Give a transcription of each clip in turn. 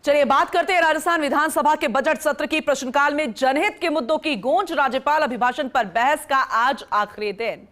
चलिए बात करते हैं राजस्थान विधानसभा के बजट सत्र की। प्रश्नकाल में जनहित के मुद्दों की गूंज, राज्यपाल अभिभाषण पर बहस का आज आखिरी दिन।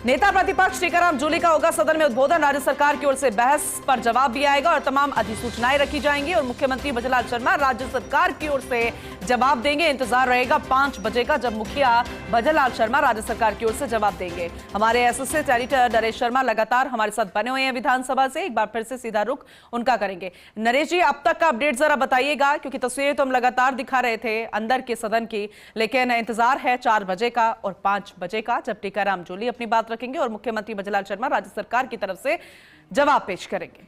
नेता प्रतिपक्ष टीकाराम जूली का होगा सदन में उद्बोधन। राज्य सरकार की ओर से बहस पर जवाब भी आएगा और तमाम अधिसूचनाएं रखी जाएंगी और मुख्यमंत्री भजनलाल शर्मा राज्य सरकार की ओर से जवाब देंगे। इंतजार रहेगा 5 बजे का, जब मुखिया भजनलाल शर्मा राज्य सरकार की ओर से जवाब देंगे। हमारे एसोसिएट एडिटर नरेश शर्मा लगातार हमारे साथ बने हुए हैं विधानसभा से। एक बार फिर से सीधा रुख उनका करेंगे। नरेश जी, अब तक का अपडेट जरा बताइएगा, क्योंकि तस्वीरें तो हम लगातार दिखा रहे थे अंदर के सदन की, लेकिन इंतजार है 4 बजे का और 5 बजे का, जब टीकाराम जूली अपनी बात रखेंगे और मुख्यमंत्री भजनलाल शर्मा राज्य सरकार की तरफ से जवाब पेश करेंगे।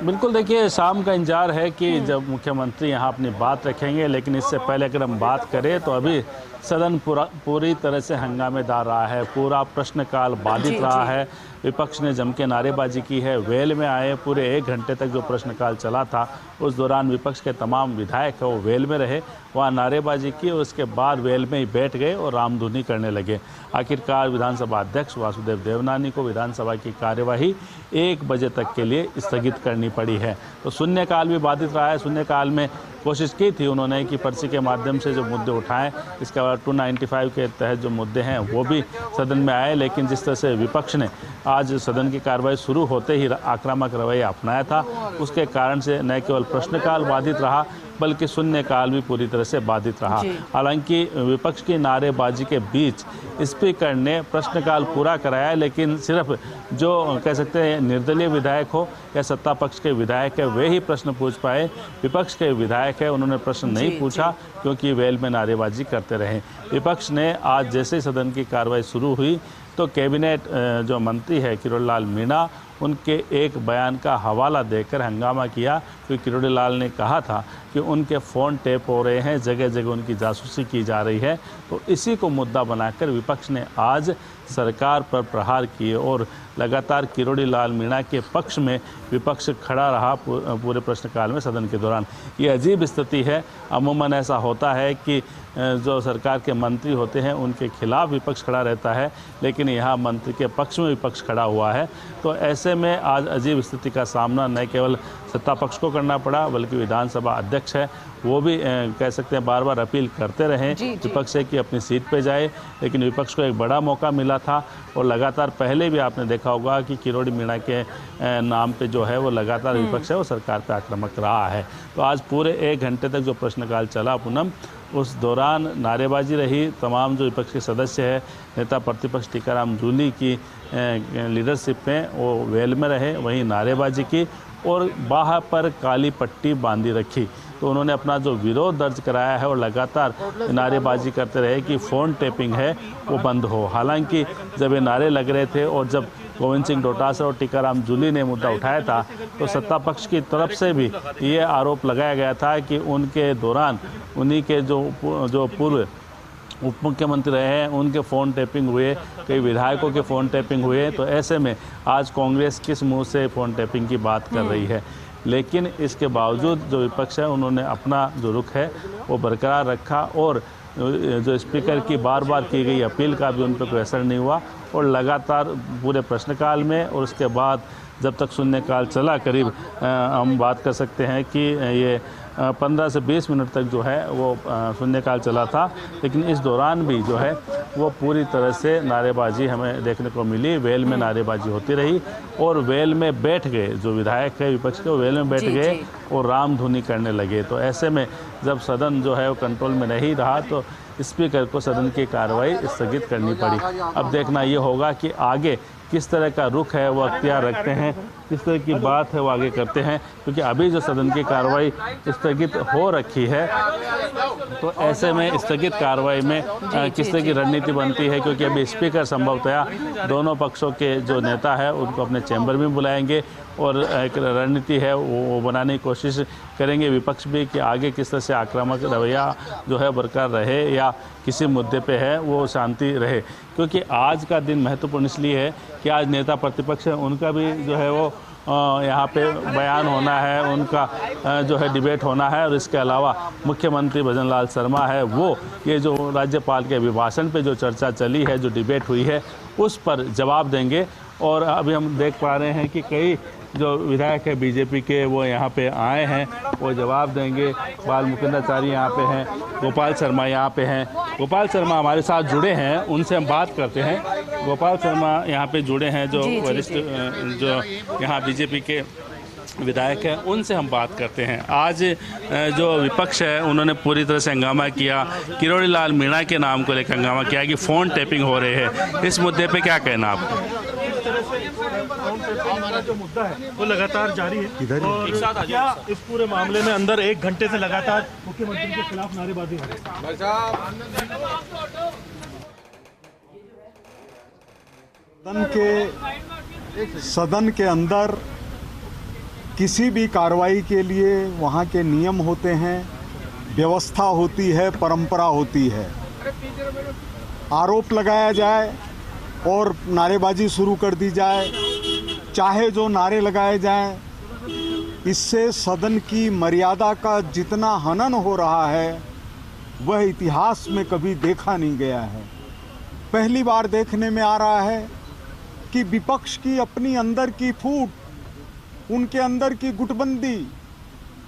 बिल्कुल, देखिए शाम का इंतजार है कि जब मुख्यमंत्री यहाँ अपनी बात रखेंगे, लेकिन इससे पहले अगर हम बात करें तो अभी सदन पूरी तरह से हंगामेदार रहा है। पूरा प्रश्नकाल बाधित रहा है। विपक्ष ने जम के नारेबाजी की है। वेल में आए पूरे 1 घंटे तक जो प्रश्नकाल चला था, उस दौरान विपक्ष के तमाम विधायक वो वेल में रहे, वहाँ नारेबाजी की और उसके बाद वेल में ही बैठ गए और रामधुनी करने लगे। आखिरकार विधानसभा अध्यक्ष वासुदेव देवनानी को विधानसभा की कार्यवाही 1 बजे तक के लिए स्थगित करनी पड़ी है। तो शून्यकाल भी बाधित रहा है। शून्यकाल में कोशिश की थी उन्होंने कि पर्ची के माध्यम से जो मुद्दे उठाएं, इसके बाद 295 के तहत जो मुद्दे हैं वो भी सदन में आए, लेकिन जिस तरह से विपक्ष ने आज सदन की कार्रवाई शुरू होते ही आक्रामक रवैया अपनाया था, उसके कारण से न केवल प्रश्नकाल बाधित रहा बल्कि शून्यकाल भी पूरी तरह से बाधित रहा। हालांकि विपक्ष की नारेबाजी के बीच स्पीकर ने प्रश्नकाल पूरा कराया, लेकिन सिर्फ जो कह सकते हैं निर्दलीय विधायक हो या सत्ता पक्ष के विधायक है वे ही प्रश्न पूछ पाए। विपक्ष के विधायक है उन्होंने प्रश्न नहीं पूछा, क्योंकि वेल में नारेबाजी करते रहे। विपक्ष ने आज जैसे ही सदन की कार्रवाई शुरू हुई तो कैबिनेट जो मंत्री है किरोड़ी लाल मीणा, उनके एक बयान का हवाला देकर हंगामा किया, क्योंकि किरोड़ी लाल ने कहा था कि उनके फ़ोन टेप हो रहे हैं, जगह जगह उनकी जासूसी की जा रही है। तो इसी को मुद्दा बनाकर विपक्ष ने आज सरकार पर प्रहार किए और लगातार किरोड़ी लाल मीणा के पक्ष में विपक्ष खड़ा रहा पूरे प्रश्नकाल में सदन के दौरान। ये अजीब स्थिति है। अमूमन ऐसा होता है कि जो सरकार के मंत्री होते हैं उनके खिलाफ विपक्ष खड़ा रहता है, लेकिन यहाँ मंत्री के पक्ष में विपक्ष खड़ा हुआ है। तो ऐसे में आज अजीब स्थिति का सामना न केवल सत्ता पक्ष को करना पड़ा, बल्कि विधानसभा अध्यक्ष है वो भी कह सकते हैं बार बार अपील करते रहे विपक्ष से कि अपनी सीट पे जाए, लेकिन विपक्ष को एक बड़ा मौका मिला था। और लगातार पहले भी आपने देखा होगा कि किरोड़ी मीणा के नाम पे जो है वो लगातार विपक्ष है वो सरकार पे आक्रामक रहा है। तो आज पूरे 1 घंटे तक जो प्रश्नकाल चला पूनम, उस दौरान नारेबाजी रही। तमाम जो विपक्ष के सदस्य है, नेता प्रतिपक्ष टीकाराम जूली की लीडरशिप में वो वेल में रहे, वहीं नारेबाजी की और बाहर पर काली पट्टी बांधी रखी। तो उन्होंने अपना जो विरोध दर्ज कराया है और लगातार नारेबाजी करते रहे कि फ़ोन टेपिंग है वो बंद हो। हालांकि जब ये नारे लग रहे थे और जब गोविंद सिंह डोटासरा और टीकाराम जूली ने मुद्दा उठाया था, तो सत्ता पक्ष की तरफ से भी ये आरोप लगाया गया था कि उनके दौरान उन्हीं के जो पूर्व उप मुख्यमंत्री रहे हैं उनके फ़ोन टैपिंग हुए, कई विधायकों के फ़ोन टैपिंग हुए। तो ऐसे में आज कांग्रेस किस मुंह से फ़ोन टैपिंग की बात कर रही है। लेकिन इसके बावजूद जो विपक्ष है उन्होंने अपना जो रुख है वो बरकरार रखा और जो स्पीकर की बार बार की गई अपील का भी उन पर कोई असर नहीं हुआ और लगातार पूरे प्रश्नकाल में और उसके बाद जब तक शून्यकाल चला, करीब हम बात कर सकते हैं कि ये 15 से 20 मिनट तक जो है वो शून्यकाल चला था। लेकिन इस दौरान भी जो है वो पूरी तरह से नारेबाजी हमें देखने को मिली। वेल में नारेबाजी होती रही और वेल में बैठ गए जो विधायक है विपक्ष के, वेल में बैठ गए और रामधुनी करने लगे। तो ऐसे में जब सदन जो है वो कंट्रोल में नहीं रहा तो स्पीकर को सदन की कार्रवाई स्थगित करनी पड़ी। अब देखना ये होगा कि आगे किस तरह का रुख है वो अख्तियार रखते हैं, किस तरह की बात है वो आगे करते हैं, क्योंकि अभी जो सदन की कार्रवाई स्थगित हो रखी है तो ऐसे में स्थगित कार्रवाई में किस तरह की रणनीति बनती है, क्योंकि अभी स्पीकर संभवतः दोनों पक्षों के जो नेता है उनको अपने चैम्बर में बुलाएंगे और एक रणनीति है वो बनाने की कोशिश करेंगे विपक्ष भी कि आगे किस तरह से आक्रामक रवैया जो है बरकरार रहे या किसी मुद्दे पे है वो शांति रहे। क्योंकि आज का दिन महत्वपूर्ण इसलिए है कि आज नेता प्रतिपक्ष है उनका भी जो है वो यहाँ पे बयान होना है, उनका जो है डिबेट होना है और इसके अलावा मुख्यमंत्री भजनलाल शर्मा है वो ये जो राज्यपाल के अभिभाषण पे जो चर्चा चली है, जो डिबेट हुई है उस पर जवाब देंगे और अभी हम देख पा रहे हैं कि कई जो विधायक है बीजेपी के वो यहाँ पे आए हैं, वो जवाब देंगे। बाल मुकुंदाचारी यहाँ पे हैं, गोपाल शर्मा यहाँ पे हैं। गोपाल शर्मा हमारे साथ जुड़े हैं, उनसे हम बात करते हैं। गोपाल शर्मा यहाँ पे जुड़े हैं, जो वरिष्ठ जो यहाँ बीजेपी के विधायक हैं, उनसे हम बात करते हैं। आज जो विपक्ष है उन्होंने पूरी तरह से हंगामा किया, किरोड़ी लाल मीणा के नाम को लेकर हंगामा किया कि फ़ोन टैपिंग हो रहे हैं। इस मुद्दे पे क्या कहना आपको? हमारा जो मुद्दा है वो लगातार जारी है और क्या इस पूरे मामले में अंदर 1 घंटे से लगातार मुख्यमंत्री के खिलाफ नारेबाजी हो रही है। सदन के अंदर किसी भी कार्रवाई के लिए वहाँ के नियम होते हैं, व्यवस्था होती है, परंपरा होती है। आरोप लगाया जाए और नारेबाजी शुरू कर दी जाए, चाहे जो नारे लगाए जाएं, इससे सदन की मर्यादा का जितना हनन हो रहा है वह इतिहास में कभी देखा नहीं गया है। पहली बार देखने में आ रहा है कि विपक्ष की अपनी अंदर की फूट, उनके अंदर की गुटबंदी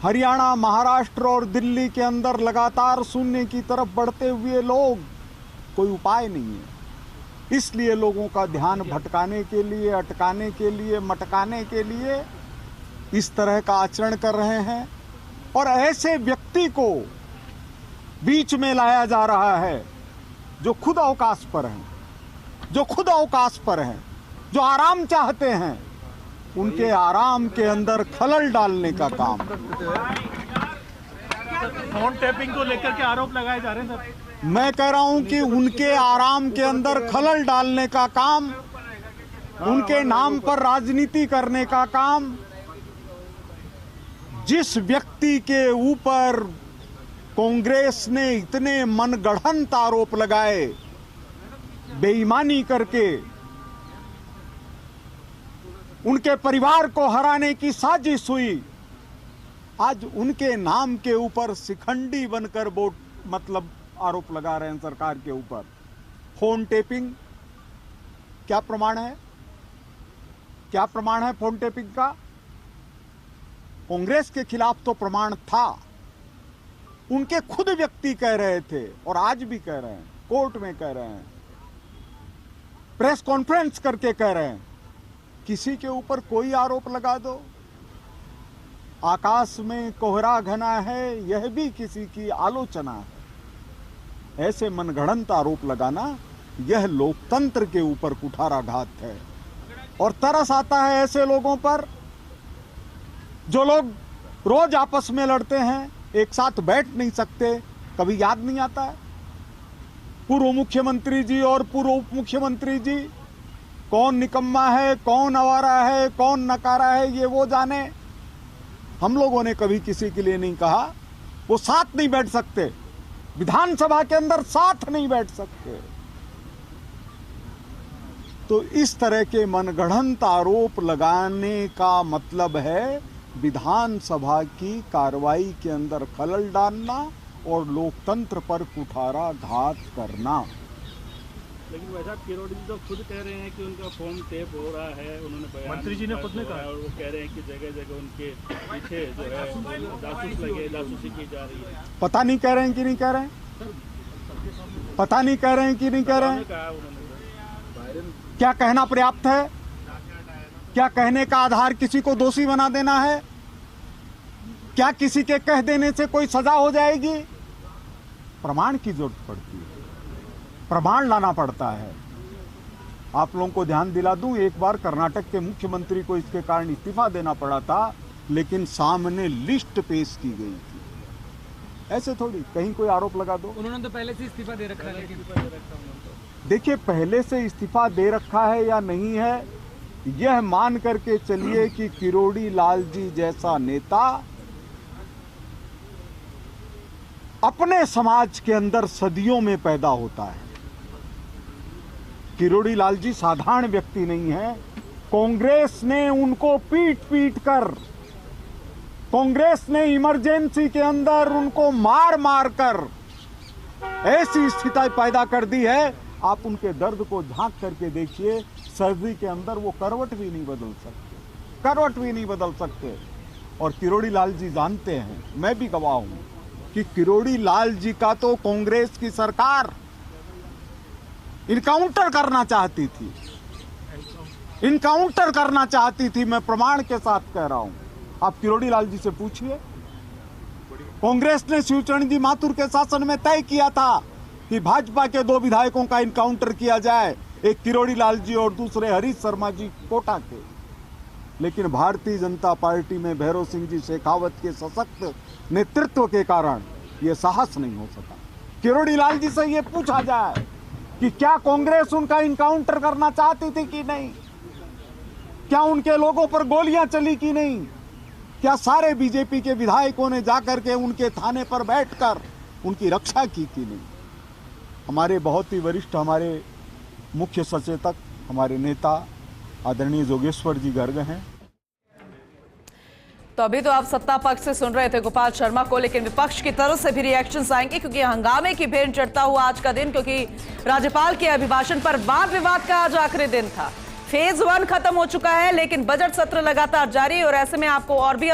हरियाणा, महाराष्ट्र और दिल्ली के अंदर लगातार शून्य की तरफ बढ़ते हुए लोग, कोई उपाय नहीं है। इसलिए लोगों का ध्यान भटकाने के लिए, अटकाने के लिए, मटकाने के लिए इस तरह का आचरण कर रहे हैं। और ऐसे व्यक्ति को बीच में लाया जा रहा है जो खुद अवकाश पर हैं, जो आराम चाहते हैं, उनके आराम के अंदर खलल डालने का काम। फोन टैपिंग को लेकर के आरोप लगाए जा रहे हैं सर। मैं कह रहा हूं कि उनके आराम के अंदर खलल डालने का काम, उनके नाम पर राजनीति करने का काम, जिस व्यक्ति के ऊपर कांग्रेस ने इतने मनगढ़ंत आरोप लगाए, बेईमानी करके उनके परिवार को हराने की साजिश हुई, आज उनके नाम के ऊपर शिखंडी बनकर वोट मतलब आरोप लगा रहे हैं सरकार के ऊपर। फोन टेपिंग क्या प्रमाण है? क्या प्रमाण है फोन टेपिंग का? कांग्रेस के खिलाफ तो प्रमाण था, उनके खुद व्यक्ति कह रहे थे और आज भी कह रहे हैं, कोर्ट में कह रहे हैं, प्रेस कॉन्फ्रेंस करके कह रहे हैं। किसी के ऊपर कोई आरोप लगा दो, आकाश में कोहरा घना है, यह भी किसी की आलोचना है। ऐसे मनगढ़ंत आरोप लगाना यह लोकतंत्र के ऊपर कुठाराघात है। और तरस आता है ऐसे लोगों पर जो लोग रोज आपस में लड़ते हैं, एक साथ बैठ नहीं सकते, कभी याद नहीं आता है पूर्व मुख्यमंत्री जी और पूर्व उप मुख्यमंत्री जी कौन निकम्मा है, कौन आवारा है, कौन नकारा है, ये वो जाने। हम लोगों ने कभी किसी के लिए नहीं कहा वो साथ नहीं बैठ सकते, विधानसभा के अंदर साथ नहीं बैठ सकते। तो इस तरह के मनगढ़ंत आरोप लगाने का मतलब है विधानसभा की कार्रवाई के अंदर खलल डालना और लोकतंत्र पर कुठाराघात करना। लेकिन वैसा किरोड़ी जी तो खुद कह रहे हैं कि उनका फोन टेप हो रहा है, उन्होंने बयान मंत्री जी ने खुद ने कहा, और वो कह रहे हैं कि जगह जगह उनके पीछे जो है जासूस लगे, जासूसी की जा रही है। पता नहीं कह रहे हैं कि नहीं कह रहे हैं, पता नहीं कह रहे हैं कि नहीं कह रहे हैं। क्या कहना पर्याप्त है? क्या कहने का आधार किसी को दोषी बना देना है? क्या किसी के कह देने से कोई सजा हो जाएगी? प्रमाण की जरूरत पड़ती है, प्रमाण लाना पड़ता है। आप लोगों को ध्यान दिला दूं, एक बार कर्नाटक के मुख्यमंत्री को इसके कारण इस्तीफा देना पड़ा था, लेकिन सामने लिस्ट पेश की गई थी। ऐसे थोड़ी कहीं कोई आरोप लगा दो। उन्होंने तो पहले से इस्तीफा दे रखा है। देखिए, पहले से इस्तीफा दे रखा है या नहीं है, यह मान करके चलिए कि किरोड़ी लाल जी जैसा नेता अपने समाज के अंदर सदियों में पैदा होता है। किरोड़ी लाल जी साधारण व्यक्ति नहीं है। कांग्रेस ने उनको पीट पीट कर, कांग्रेस ने इमरजेंसी के अंदर उनको मार मार कर ऐसी स्थिति पैदा कर दी है। आप उनके दर्द को झांक करके देखिए, सर्दी के अंदर वो करवट भी नहीं बदल सकते, करवट भी नहीं बदल सकते। और किरोड़ी लाल जी जानते हैं, मैं भी गवाह हूं, कि किरोड़ी लाल जी का तो कांग्रेस की सरकार इनकाउंटर करना चाहती थी, इनकाउंटर करना चाहती थी। मैं प्रमाण के साथ कह रहा हूं, आप किरोड़ी लाल जी से पूछिए। कांग्रेस ने शिवचरण जी माथुर के शासन में तय किया था कि भाजपा के 2 विधायकों का इनकाउंटर किया जाए, एक किरोड़ी लाल जी और दूसरे हरीश शर्मा जी कोटा के। लेकिन भारतीय जनता पार्टी में भैरव सिंह जी शेखावत के सशक्त नेतृत्व के कारण यह साहस नहीं हो सका। किरोड़ी लाल जी से यह पूछा जाए कि क्या कांग्रेस उनका इनकाउंटर करना चाहती थी कि नहीं, क्या उनके लोगों पर गोलियां चली कि नहीं, क्या सारे बीजेपी के विधायकों ने जाकर के उनके थाने पर बैठकर उनकी रक्षा की कि नहीं। हमारे बहुत ही वरिष्ठ, हमारे मुख्य सचेतक, हमारे नेता आदरणीय जोगेश्वर जी गर्ग हैं। तो अभी तो आप सत्ता पक्ष से सुन रहे थे गोपाल शर्मा को, लेकिन विपक्ष की तरफ से भी रिएक्शंस आएंगे, क्योंकि हंगामे की भेंट चढ़ता हुआ आज का दिन, क्योंकि राज्यपाल के अभिभाषण पर वाद विवाद का आज आखिरी दिन था। फेज 1 खत्म हो चुका है, लेकिन बजट सत्र लगातार जारी, और ऐसे में आपको और भी